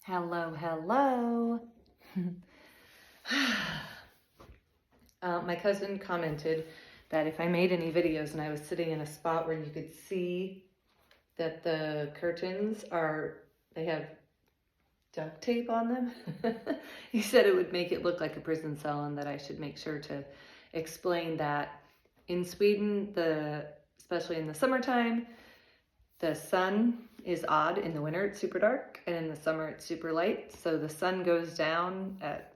Hello, hello. My cousin commented that if I made any videos and I was sitting in a spot where you could see that the curtains they have duct tape on them. He said it would make it look like a prison cell and that I should make sure to explain that in Sweden, especially in the summertime, the sun is odd. In the winter, it's super dark, and in the summer, it's super light. So the sun goes down at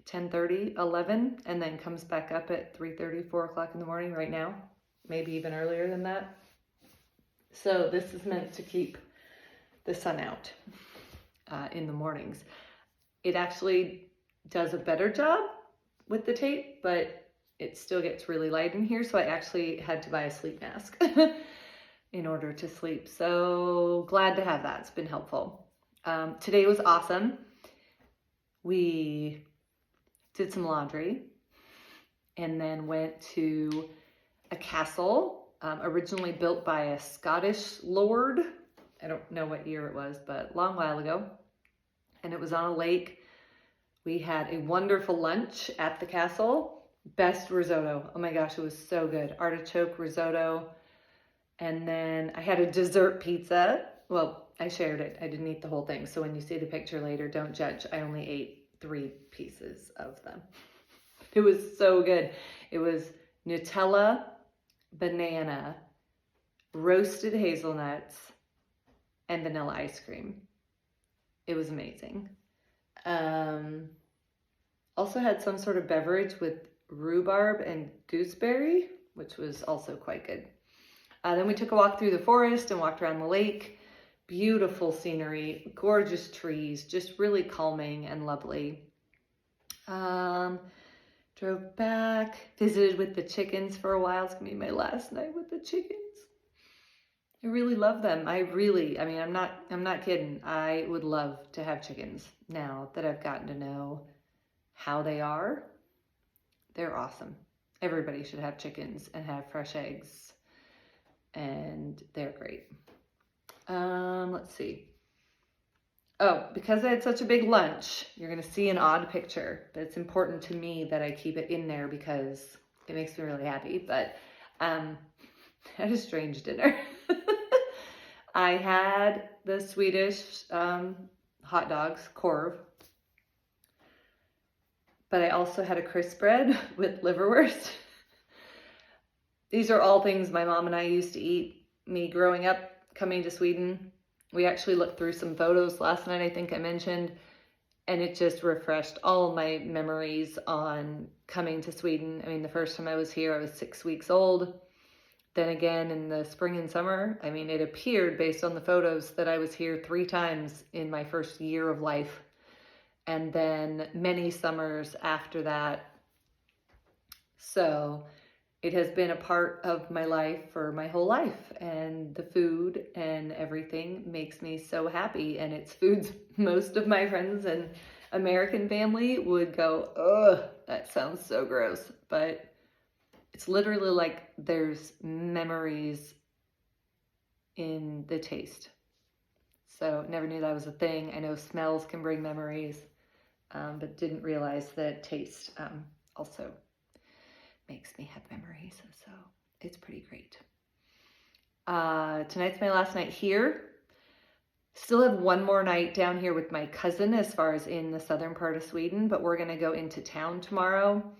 10:30, 11, and then comes back up at 3:30, 4 o'clock in the morning right now, maybe even earlier than that. So this is meant to keep the sun out in the mornings. It actually does a better job with the tape, but it still gets really light in here. So I actually had to buy a sleep mask in order to sleep. So glad to have that. It's been helpful. Today was awesome. We did some laundry and then went to a castle originally built by a Scottish lord. I don't know what year it was, but a long while ago. And it was on a lake. We had a wonderful lunch at the castle. Best risotto. Oh my gosh, it was so good. Artichoke risotto. And then I had a dessert pizza. Well, I shared it. I didn't eat the whole thing. So when you see the picture later, don't judge. I only ate 3 pieces of them. It was so good. It was Nutella, banana, roasted hazelnuts, and vanilla ice cream. It was amazing. Also had some sort of beverage with rhubarb and gooseberry, which was also quite good. Then we took a walk through the forest and walked around the lake. Beautiful scenery, gorgeous trees, just really calming and lovely. Drove back, visited with the chickens for a while. It's gonna be my last night with the chickens. I really love them. I'm not kidding. I would love to have chickens now that I've gotten to know how they are. They're awesome. Everybody should have chickens and have fresh eggs, and they're great. Let's see. Oh, because I had such a big lunch, you're gonna see an odd picture, but it's important to me that I keep it in there because it makes me really happy. But I had a strange dinner. I had the Swedish hot dogs, korv, but I also had a crisp bread with liverwurst. These are all things my mom and I used to eat, me growing up, coming to Sweden. We actually looked through some photos last night, I think I mentioned, and it just refreshed all of my memories on coming to Sweden. I mean, the first time I was here, I was 6 weeks old. Then again, in the spring and summer, I mean, it appeared based on the photos that I was here 3 times in my first year of life. And then many summers after that. So it has been a part of my life for my whole life, and the food and everything makes me so happy. And it's foods most of my friends and American family would go, ugh, that sounds so gross. But it's literally like there's memories in the taste. So never knew that was a thing. I know smells can bring memories, but didn't realize that taste also makes me have memories, so it's pretty great. Tonight's my last night here. Still have one more night down here with my cousin as far as in the southern part of Sweden, but we're gonna go into town tomorrow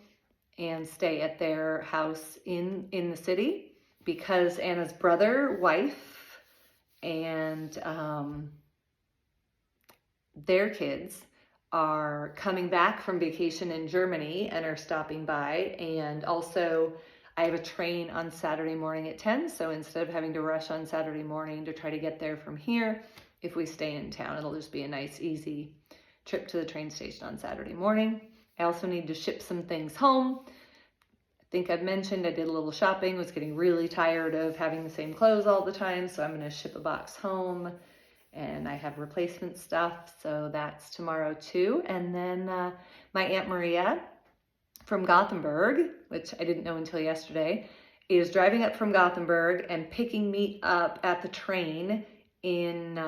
and stay at their house in the city because Anna's brother, wife, and their kids are coming back from vacation in Germany and are stopping by. And also I have a train on Saturday morning at 10. So instead of having to rush on Saturday morning to try to get there from here, if we stay in town, it'll just be a nice, easy trip to the train station on Saturday morning. I also need to ship some things home. I think I've mentioned I did a little shopping, was getting really tired of having the same clothes all the time. So I'm gonna ship a box home. And I have replacement stuff, so that's tomorrow too. And then my Aunt Maria from Gothenburg, which I didn't know until yesterday, is driving up from Gothenburg and picking me up at the train in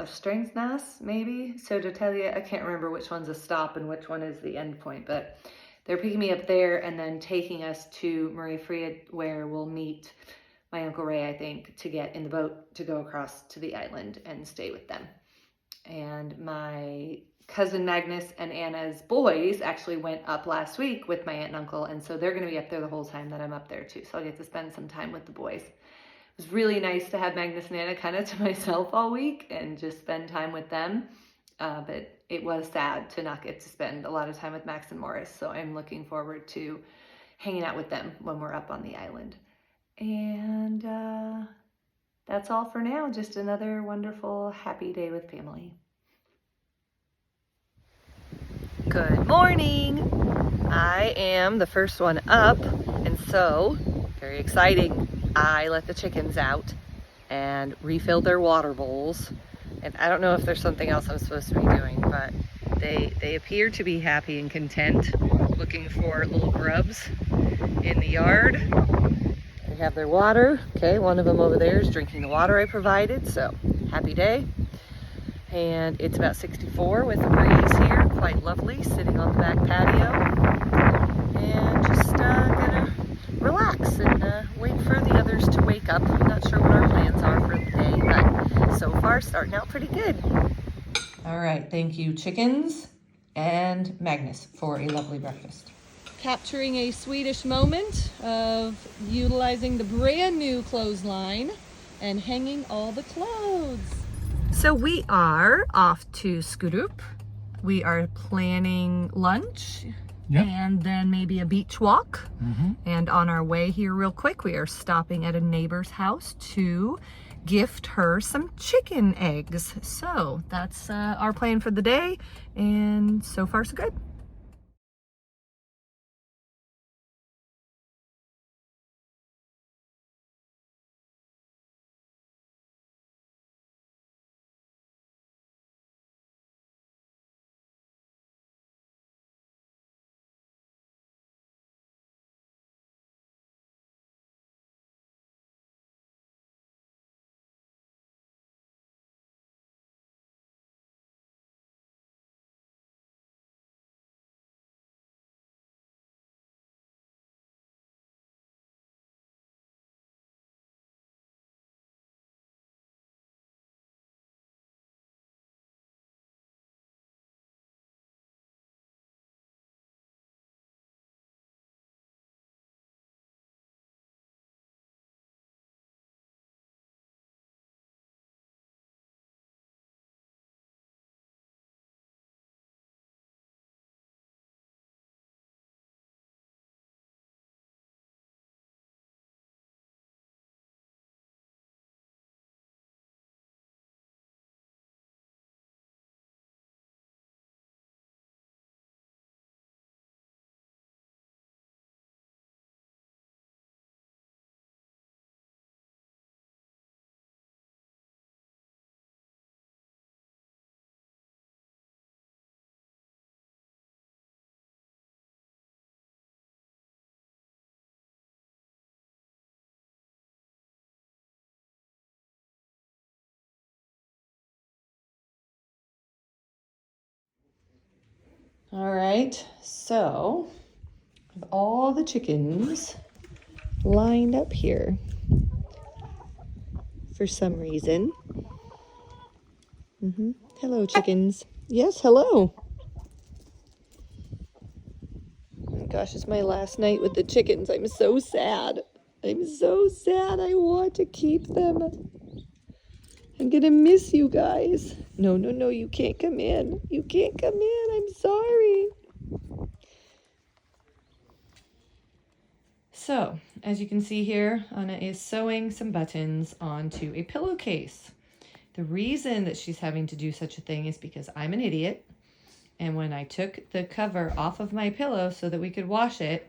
Strängnäs, maybe. Södertälje, I can't remember which one's a stop and which one is the end point, but they're picking me up there and then taking us to Mariefred, where we'll meet my Uncle Ray, I think, to get in the boat to go across to the island and stay with them. And my cousin Magnus and Anna's boys actually went up last week with my aunt and uncle, and so they're going to be up there the whole time that I'm up there too, so I'll get to spend some time with the boys. It was really nice to have Magnus and Anna kind of to myself all week and just spend time with them, but it was sad to not get to spend a lot of time with Max and Morris, so I'm looking forward to hanging out with them when we're up on the island. And that's all for now. Just another wonderful, happy day with family. Good morning. I am the first one up, and so very exciting. I let the chickens out and refilled their water bowls. And I don't know if there's something else I'm supposed to be doing, but they appear to be happy and content, looking for little grubs in the yard. They have their water. Okay, one of them over there is drinking the water I provided, so happy day. And it's about 64 with a breeze here, quite lovely, sitting on the back patio. And just gonna relax and wait for the others to wake up. I'm not sure what our plans are for the day, but so far starting out pretty good. All right, thank you chickens and Magnus for a lovely breakfast. Capturing a Swedish moment of utilizing the brand new clothesline and hanging all the clothes. So we are off to Skurup. We are planning lunch. Yep. And then maybe a beach walk. And on our way here real quick, we are stopping at a neighbor's house to gift her some chicken eggs. So that's our plan for the day, and so far so good. All right, so I have all the chickens lined up here for some reason. Hello, chickens. Yes, hello. Oh my gosh, it's my last night with the chickens. I'm so sad. I'm so sad. I want to keep them. I'm gonna miss you guys. No, no, no, you can't come in. You can't come in. I'm sorry. So, as you can see here, Anna is sewing some buttons onto a pillowcase. The reason that she's having to do such a thing is because I'm an idiot. And when I took the cover off of my pillow so that we could wash it,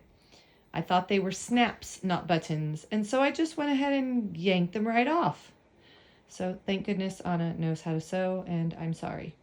I thought they were snaps, not buttons. And so I just went ahead and yanked them right off. So thank goodness Anna knows how to sew, and I'm sorry.